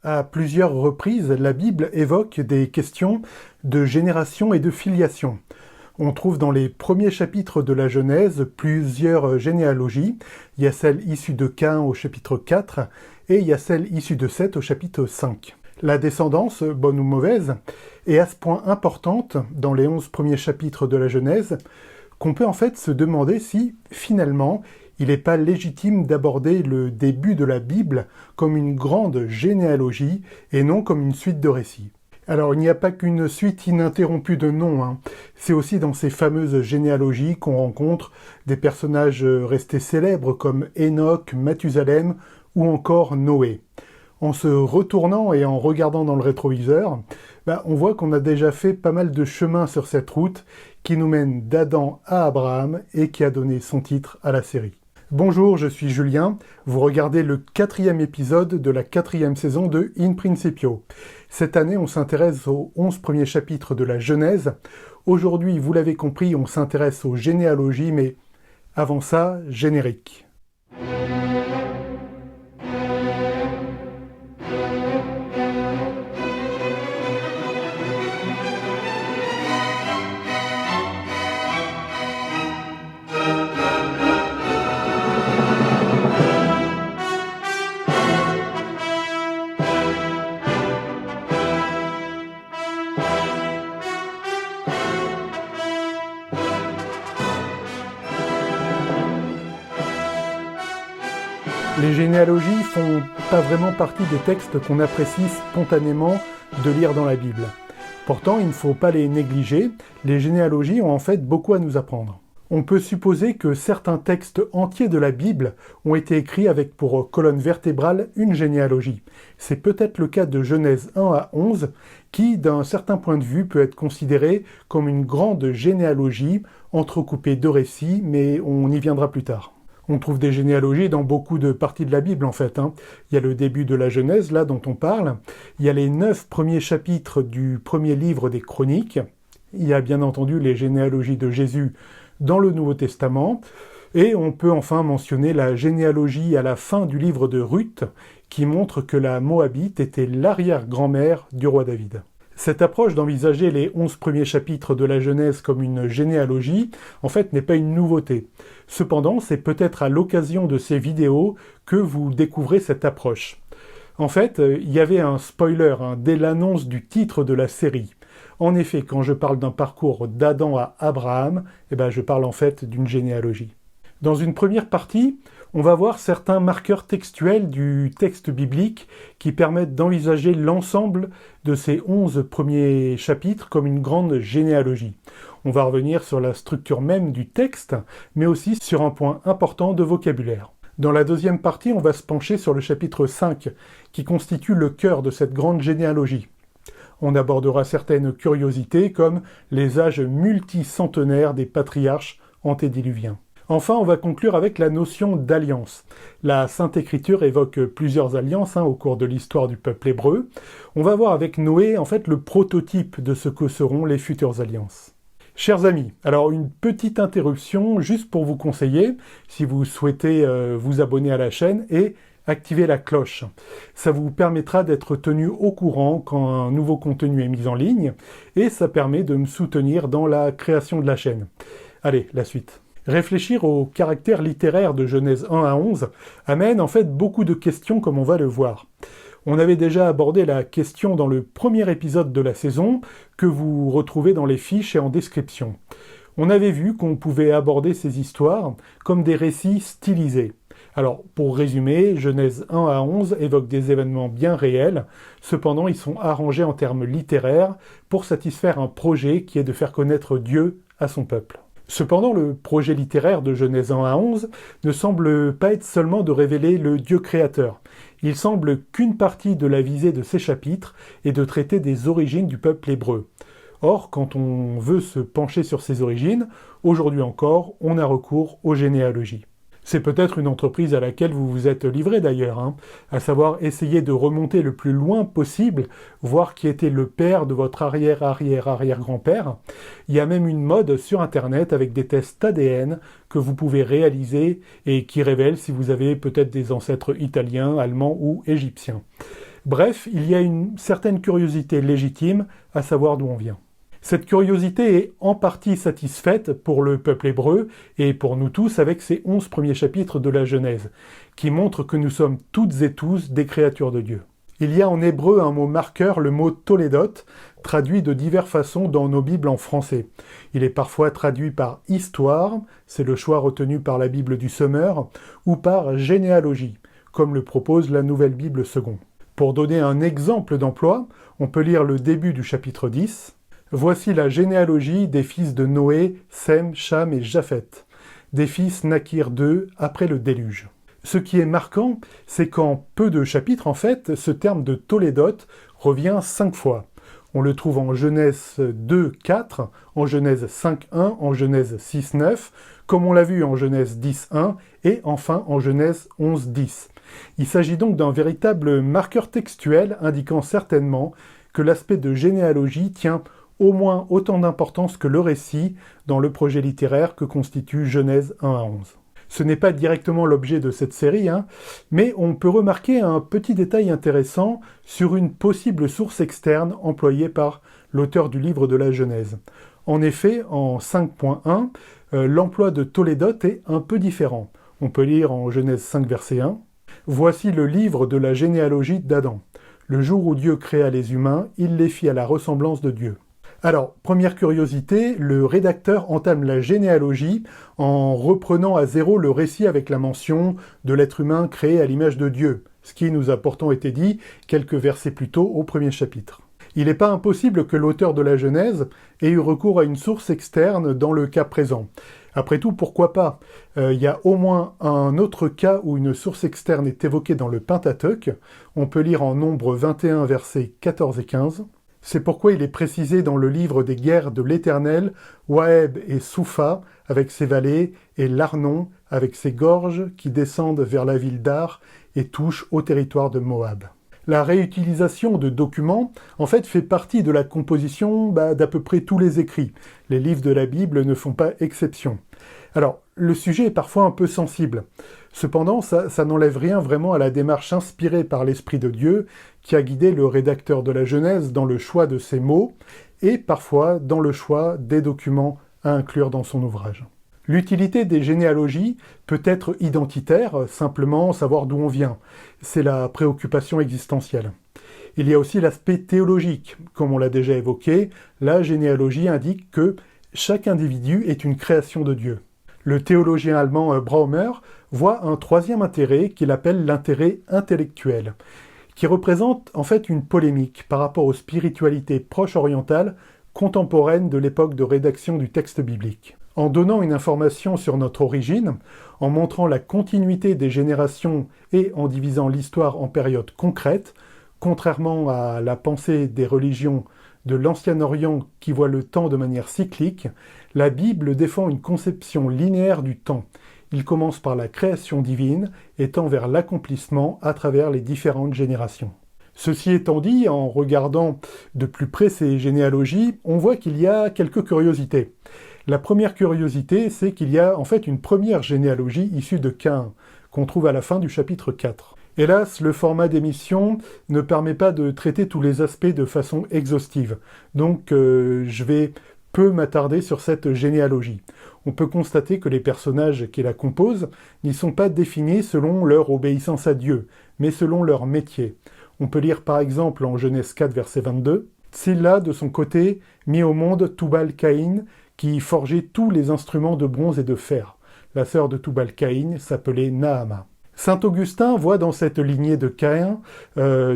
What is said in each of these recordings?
À plusieurs reprises, la Bible évoque des questions de génération et de filiation. On trouve dans les premiers chapitres de la Genèse plusieurs généalogies. Il y a celle issue de Caïn au chapitre 4 et il y a celle issue de Seth au chapitre 5. La descendance, bonne ou mauvaise, est à ce point importante dans les 11 premiers chapitres de la Genèse qu'on peut en fait se demander si, finalement, il n'est pas légitime d'aborder le début de la Bible comme une grande généalogie et non comme une suite de récits. Alors il n'y a pas qu'une suite ininterrompue de noms, C'est aussi dans ces fameuses généalogies qu'on rencontre des personnages restés célèbres comme Enoch, Mathusalem ou encore Noé. En se retournant et en regardant dans le rétroviseur, on voit qu'on a déjà fait pas mal de chemin sur cette route qui nous mène d'Adam à Abraham et qui a donné son titre à la série. Bonjour, je suis Julien, vous regardez le 4e épisode de la 4e saison de In Principio. Cette année, on s'intéresse aux 11 premiers chapitres de la Genèse. Aujourd'hui, vous l'avez compris, on s'intéresse aux généalogies, mais avant ça, générique. Les généalogies font pas vraiment partie des textes qu'on apprécie spontanément de lire dans la Bible. Pourtant, il ne faut pas les négliger, les généalogies ont en fait beaucoup à nous apprendre. On peut supposer que certains textes entiers de la Bible ont été écrits avec pour colonne vertébrale une généalogie. C'est peut-être le cas de Genèse 1 à 11, qui, d'un certain point de vue, peut être considéré comme une grande généalogie entrecoupée de récits, mais on y viendra plus tard. On trouve des généalogies dans beaucoup de parties de la Bible, en fait. Il y a le début de la Genèse, là, dont on parle. Il y a les 9 premiers chapitres du premier livre des Chroniques. Il y a bien entendu les généalogies de Jésus dans le Nouveau Testament. Et on peut enfin mentionner la généalogie à la fin du livre de Ruth, qui montre que la Moabite était l'arrière-grand-mère du roi David. Cette approche d'envisager les 11 premiers chapitres de la Genèse comme une généalogie, en fait, n'est pas une nouveauté. Cependant, c'est peut-être à l'occasion de ces vidéos que vous découvrez cette approche. En fait, il y avait un spoiler dès l'annonce du titre de la série. En effet, quand je parle d'un parcours d'Adam à Abraham, je parle en fait d'une généalogie. Dans une première partie, on va voir certains marqueurs textuels du texte biblique qui permettent d'envisager l'ensemble de ces 11 premiers chapitres comme une grande généalogie. On va revenir sur la structure même du texte, mais aussi sur un point important de vocabulaire. Dans la deuxième partie, on va se pencher sur le chapitre 5, qui constitue le cœur de cette grande généalogie. On abordera certaines curiosités comme les âges multicentenaires des patriarches antédiluviens. Enfin, on va conclure avec la notion d'alliance. La Sainte Écriture évoque plusieurs alliances au cours de l'histoire du peuple hébreu. On va voir avec Noé, en fait, le prototype de ce que seront les futures alliances. Chers amis, alors une petite interruption juste pour vous conseiller, si vous souhaitez vous abonner à la chaîne et activer la cloche. Ça vous permettra d'être tenu au courant quand un nouveau contenu est mis en ligne et ça permet de me soutenir dans la création de la chaîne. Allez, la suite. Réfléchir au caractère littéraire de Genèse 1 à 11 amène en fait beaucoup de questions comme on va le voir. On avait déjà abordé la question dans le premier épisode de la saison que vous retrouvez dans les fiches et en description. On avait vu qu'on pouvait aborder ces histoires comme des récits stylisés. Alors, pour résumer, Genèse 1 à 11 évoquent des événements bien réels, cependant ils sont arrangés en termes littéraires pour satisfaire un projet qui est de faire connaître Dieu à son peuple. Cependant, le projet littéraire de Genèse 1 à 11 ne semble pas être seulement de révéler le Dieu créateur. Il semble qu'une partie de la visée de ces chapitres est de traiter des origines du peuple hébreu. Or, quand on veut se pencher sur ces origines, aujourd'hui encore, on a recours aux généalogies. C'est peut-être une entreprise à laquelle vous vous êtes livré d'ailleurs, à savoir essayer de remonter le plus loin possible, voir qui était le père de votre arrière-arrière-arrière-grand-père. Il y a même une mode sur Internet avec des tests ADN que vous pouvez réaliser et qui révèlent si vous avez peut-être des ancêtres italiens, allemands ou égyptiens. Bref, il y a une certaine curiosité légitime à savoir d'où on vient. Cette curiosité est en partie satisfaite pour le peuple hébreu et pour nous tous avec ces 11 premiers chapitres de la Genèse, qui montrent que nous sommes toutes et tous des créatures de Dieu. Il y a en hébreu un mot marqueur, le mot Toledot, traduit de diverses façons dans nos Bibles en français. Il est parfois traduit par histoire, c'est le choix retenu par la Bible du Semeur, ou par généalogie, comme le propose la Nouvelle Bible Second. Pour donner un exemple d'emploi, on peut lire le début du chapitre 10. Voici la généalogie des fils de Noé, Sem, Cham et Japheth. Des fils naquirent d'eux après le déluge. Ce qui est marquant, c'est qu'en peu de chapitres, en fait, ce terme de Toledot revient 5 fois. On le trouve en Genèse 2, 4, en Genèse 5, 1, en Genèse 6, 9, comme on l'a vu en Genèse 10, 1, et enfin en Genèse 11, 10. Il s'agit donc d'un véritable marqueur textuel indiquant certainement que l'aspect de généalogie tient au moins autant d'importance que le récit dans le projet littéraire que constitue Genèse 1 à 11. Ce n'est pas directement l'objet de cette série, mais on peut remarquer un petit détail intéressant sur une possible source externe employée par l'auteur du livre de la Genèse. En effet, en 5.1, l'emploi de Toledot est un peu différent. On peut lire en Genèse 5, verset 1, « Voici le livre de la généalogie d'Adam. Le jour où Dieu créa les humains, il les fit à la ressemblance de Dieu. » Alors, première curiosité, le rédacteur entame la généalogie en reprenant à zéro le récit avec la mention de l'être humain créé à l'image de Dieu, ce qui nous a pourtant été dit quelques versets plus tôt au premier chapitre. Il n'est pas impossible que l'auteur de la Genèse ait eu recours à une source externe dans le cas présent. Après tout, pourquoi pas ? Il y a au moins un autre cas où une source externe est évoquée dans le Pentateuque. On peut lire en Nombre 21, versets 14 et 15. C'est pourquoi il est précisé dans le livre des guerres de l'Éternel, Waheb et Soupha avec ses vallées, et l'Arnon avec ses gorges qui descendent vers la ville d'Ar et touchent au territoire de Moab. La réutilisation de documents, en fait, fait partie de la composition d'à peu près tous les écrits. Les livres de la Bible ne font pas exception. Alors, le sujet est parfois un peu sensible. Cependant, ça n'enlève rien vraiment à la démarche inspirée par l'Esprit de Dieu qui a guidé le rédacteur de la Genèse dans le choix de ses mots et parfois dans le choix des documents à inclure dans son ouvrage. L'utilité des généalogies peut être identitaire, simplement savoir d'où on vient. C'est la préoccupation existentielle. Il y a aussi l'aspect théologique. Comme on l'a déjà évoqué, la généalogie indique que chaque individu est une création de Dieu. Le théologien allemand Braumer voit un troisième intérêt qu'il appelle l'intérêt intellectuel, qui représente en fait une polémique par rapport aux spiritualités proche-orientales contemporaines de l'époque de rédaction du texte biblique. En donnant une information sur notre origine, en montrant la continuité des générations et en divisant l'histoire en périodes concrètes, contrairement à la pensée des religions de l'Ancien Orient qui voit le temps de manière cyclique, la Bible défend une conception linéaire du temps. Il commence par la création divine et tend vers l'accomplissement à travers les différentes générations. Ceci étant dit, en regardant de plus près ces généalogies, on voit qu'il y a quelques curiosités. La première curiosité, c'est qu'il y a en fait une première généalogie issue de Caïn, qu'on trouve à la fin du chapitre 4. Hélas, le format d'émission ne permet pas de traiter tous les aspects de façon exhaustive, donc je vais peu m'attarder sur cette généalogie. On peut constater que les personnages qui la composent n'y sont pas définis selon leur obéissance à Dieu, mais selon leur métier. On peut lire par exemple en Genèse 4, verset 22, « Tsilla, de son côté, mit au monde Tubal-Caïn, qui forgeait tous les instruments de bronze et de fer. La sœur de Tubal-Caïn s'appelait Naama. » Saint Augustin voit dans cette lignée de Caïn,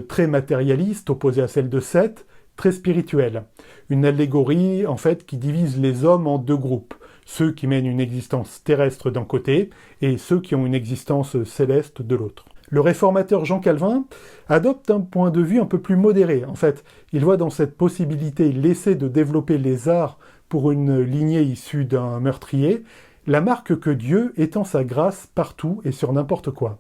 très matérialiste, opposée à celle de Seth, très spirituelle. Une allégorie, en fait, qui divise les hommes en deux groupes. Ceux qui mènent une existence terrestre d'un côté, et ceux qui ont une existence céleste de l'autre. Le réformateur Jean Calvin adopte un point de vue un peu plus modéré. En fait, il voit dans cette possibilité laissée de développer les arts pour une lignée issue d'un meurtrier, la marque que Dieu étend sa grâce partout et sur n'importe quoi.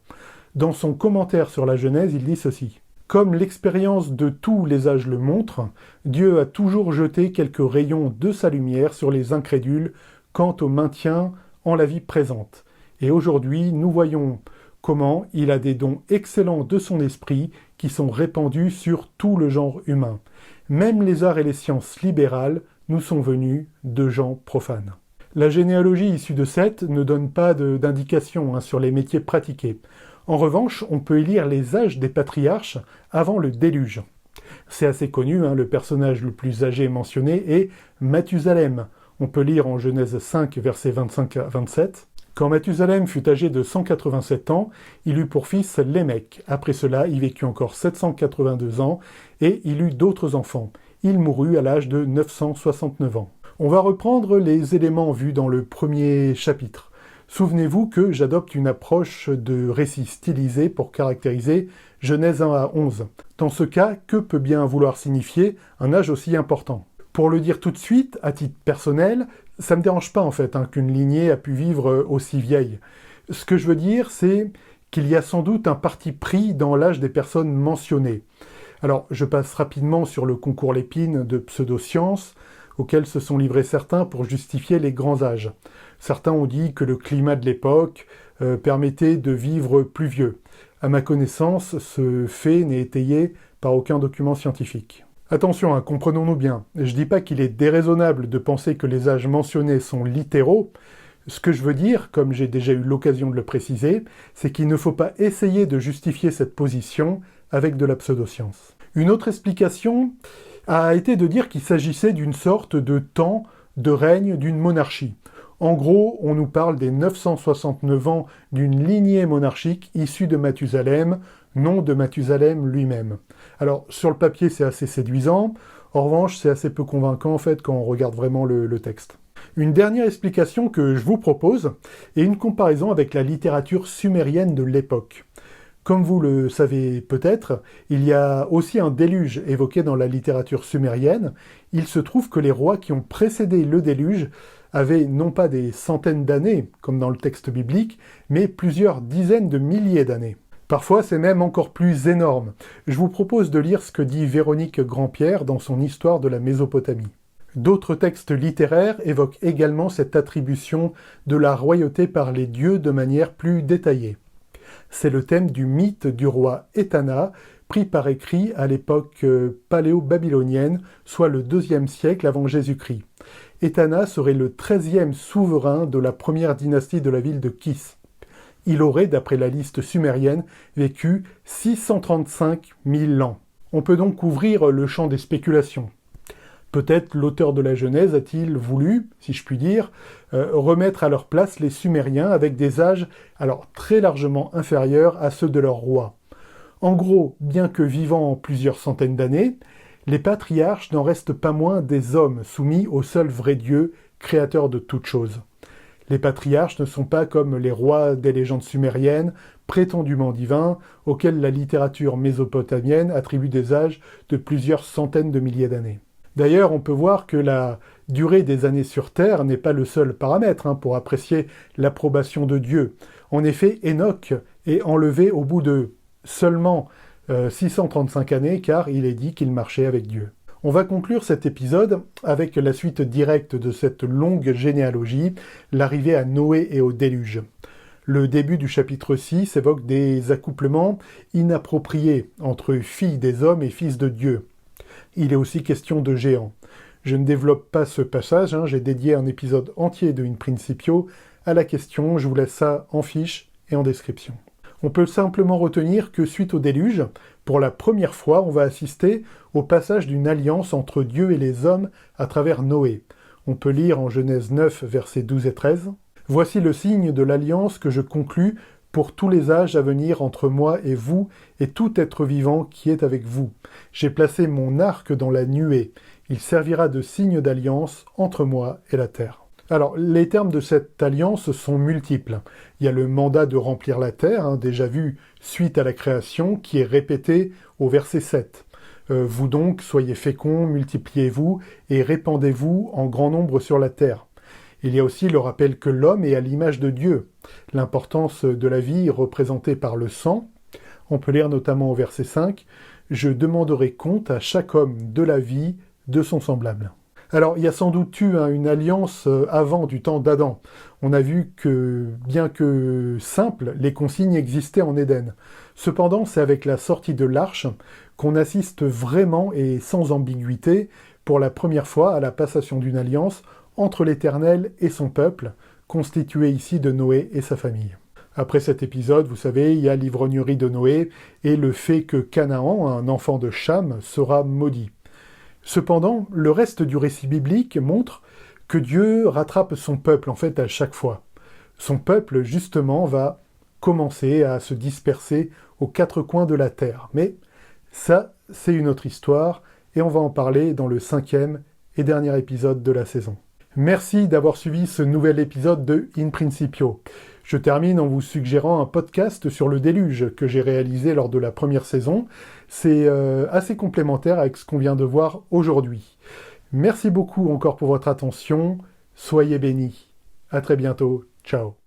Dans son commentaire sur la Genèse, il dit ceci. « Comme l'expérience de tous les âges le montre, Dieu a toujours jeté quelques rayons de sa lumière sur les incrédules quant au maintien en la vie présente. Et aujourd'hui, nous voyons comment il a des dons excellents de son esprit qui sont répandues sur tout le genre humain. Même les arts et les sciences libérales nous sont venus de gens profanes. La généalogie issue de Seth ne donne pas d'indications sur les métiers pratiqués. En revanche, on peut y lire les âges des patriarches avant le déluge. C'est assez connu, le personnage le plus âgé mentionné est Mathusalem. On peut lire en Genèse 5, versets 25 à 27. Quand Mathusalem fut âgé de 187 ans, il eut pour fils Lémec. Après cela, il vécut encore 782 ans et il eut d'autres enfants. Il mourut à l'âge de 969 ans. On va reprendre les éléments vus dans le premier chapitre. Souvenez-vous que j'adopte une approche de récit stylisé pour caractériser Genèse 1 à 11. Dans ce cas, que peut bien vouloir signifier un âge aussi important ? Pour le dire tout de suite, à titre personnel, ça me dérange pas en fait qu'une lignée a pu vivre aussi vieille. Ce que je veux dire, c'est qu'il y a sans doute un parti pris dans l'âge des personnes mentionnées. Alors, je passe rapidement sur le concours Lépine de pseudosciences, auxquels se sont livrés certains pour justifier les grands âges. Certains ont dit que le climat de l'époque permettait de vivre plus vieux. À ma connaissance, ce fait n'est étayé par aucun document scientifique. Attention, comprenons-nous bien, je dis pas qu'il est déraisonnable de penser que les âges mentionnés sont littéraux. Ce que je veux dire, comme j'ai déjà eu l'occasion de le préciser, c'est qu'il ne faut pas essayer de justifier cette position avec de la pseudoscience. Une autre explication a été de dire qu'il s'agissait d'une sorte de temps de règne d'une monarchie. En gros, on nous parle des 969 ans d'une lignée monarchique issue de Mathusalem, non de Mathusalem lui-même. Alors, sur le papier, c'est assez séduisant. En revanche, c'est assez peu convaincant, en fait, quand on regarde vraiment le texte. Une dernière explication que je vous propose est une comparaison avec la littérature sumérienne de l'époque. Comme vous le savez peut-être, il y a aussi un déluge évoqué dans la littérature sumérienne. Il se trouve que les rois qui ont précédé le déluge avaient non pas des centaines d'années, comme dans le texte biblique, mais plusieurs dizaines de milliers d'années. Parfois, c'est même encore plus énorme. Je vous propose de lire ce que dit Véronique Grandpierre dans son Histoire de la Mésopotamie. D'autres textes littéraires évoquent également cette attribution de la royauté par les dieux de manière plus détaillée. C'est le thème du mythe du roi Etana, pris par écrit à l'époque paléo-babylonienne, soit le IIe siècle avant Jésus-Christ. Etana serait le 13e souverain de la première dynastie de la ville de Kis. Il aurait, d'après la liste sumérienne, vécu 635 000 ans. On peut donc ouvrir le champ des spéculations. Peut-être l'auteur de la Genèse a-t-il voulu, si je puis dire, remettre à leur place les Sumériens avec des âges alors très largement inférieurs à ceux de leurs rois. En gros, bien que vivant plusieurs centaines d'années, les patriarches n'en restent pas moins des hommes soumis au seul vrai Dieu, créateur de toutes choses. Les patriarches ne sont pas comme les rois des légendes sumériennes, prétendument divins, auxquels la littérature mésopotamienne attribue des âges de plusieurs centaines de milliers d'années. D'ailleurs, on peut voir que la durée des années sur Terre n'est pas le seul paramètre pour apprécier l'approbation de Dieu. En effet, Enoch est enlevé au bout de seulement 635 années, car il est dit qu'il marchait avec Dieu. On va conclure cet épisode avec la suite directe de cette longue généalogie, l'arrivée à Noé et au déluge. Le début du chapitre 6 évoque des accouplements inappropriés entre filles des hommes et fils de Dieu. Il est aussi question de géants. Je ne développe pas ce passage, j'ai dédié un épisode entier de In Principio à la question, je vous laisse ça en fiche et en description. On peut simplement retenir que suite au déluge, pour la première fois, on va assister au passage d'une alliance entre Dieu et les hommes à travers Noé. On peut lire en Genèse 9, versets 12 et 13. « Voici le signe de l'alliance que je conclus pour tous les âges à venir entre moi et vous et tout être vivant qui est avec vous. J'ai placé mon arc dans la nuée. Il servira de signe d'alliance entre moi et la terre. » Alors, les termes de cette alliance sont multiples. Il y a le mandat de remplir la terre, déjà vu suite à la création, qui est répété au verset 7. Vous donc, soyez féconds, multipliez-vous et répandez-vous en grand nombre sur la terre. Il y a aussi le rappel que l'homme est à l'image de Dieu. L'importance de la vie représentée par le sang. On peut lire notamment au verset 5 « Je demanderai compte à chaque homme de la vie de son semblable ». Alors, il y a sans doute eu une alliance avant du temps d'Adam. On a vu que, bien que simple, les consignes existaient en Éden. Cependant, c'est avec la sortie de l'Arche qu'on assiste vraiment et sans ambiguïté, pour la première fois, à la passation d'une alliance entre l'Éternel et son peuple, constitué ici de Noé et sa famille. Après cet épisode, vous savez, il y a l'ivrognerie de Noé et le fait que Canaan, un enfant de Cham, sera maudit. Cependant, le reste du récit biblique montre que Dieu rattrape son peuple, en fait, à chaque fois. Son peuple, justement, va commencer à se disperser aux quatre coins de la terre. Mais ça, c'est une autre histoire, et on va en parler dans le 5e et dernier épisode de la saison. Merci d'avoir suivi ce nouvel épisode de In Principio. Je termine en vous suggérant un podcast sur le déluge que j'ai réalisé lors de la première saison. C'est assez complémentaire avec ce qu'on vient de voir aujourd'hui. Merci beaucoup encore pour votre attention. Soyez bénis. À très bientôt. Ciao.